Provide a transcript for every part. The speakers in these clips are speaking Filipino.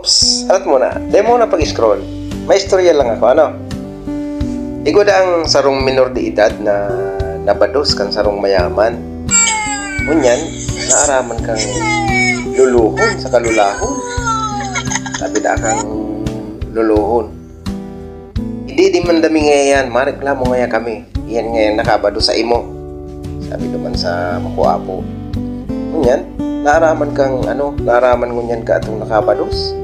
Oops, alat muna. Di mo na pag-scroll. May istorya lang ako, ano? Igod ang sarong minor de edad na nabados kan sarong mayaman. Ngunyan, naaraman kang luluhon sa kalulahon. Sabi da kang luluhon. Hindi di man dami ngayon, mareklamo ngaya kami. Iyan ngayon nakabado sa imo. Sabi naman sa makuapo. Ngunyan, naaraman ngunyan ka atong nakabados.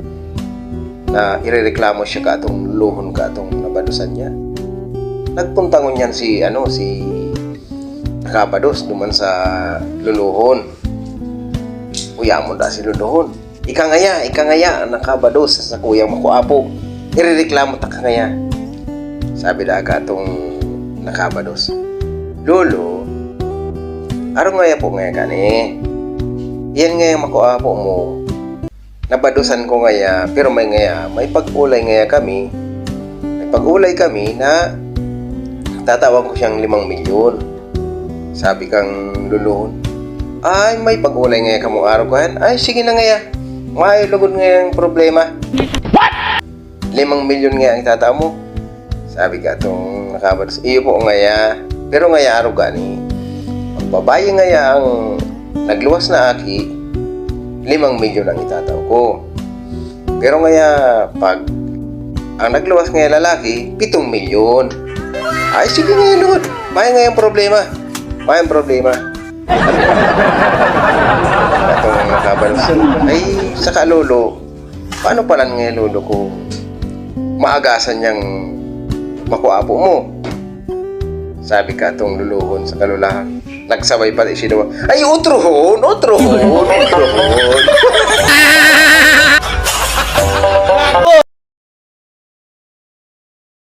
Na irereklamo siya ka atong luluhon ka atong nabadosan niya. Nagpunta ngunyan si nakabados duman sa luluhon. Kuya mo da si luluhon. Ika ngaya nakabados sa kuyang makuapo. Irereklamo ta ka ngaya. Sabi da ka atong nakabados. Lolo, araw ngaya po ngaya kani. Yan ngaya makuapo mo. Nabadusan ko ngaya, pero may pag-ulay ngaya kami. May pag-ulay kami na tatawag ko siyang 5 milyon. Sabi kang luluhon, ay may pag-ulay ngaya ka mong araw kan? Ay sige na ngaya, may lugod ngaya ang problema. What? 5 milyon ngaya ang tataw mo. Sabi ka itong nakabados, iyo po ngaya, pero ngaya araw gani. Magbabayi ngaya ang nagluwas na aki, 5 milyon ang itataw ko. Pero ngaya, pag ang nagluwas ngaya lalaki, 7 milyon. Ay, sige ngayon, Lord. May ngayong problema. May problema. Itong nakabalos. Ay, saka lolo, paano pala ngayon lolo ko maagasan niyang makuapo mo? Sabi ka itong luluhon sa kalulahan. Nagsabay pala isinuwa. Ay, utrohon!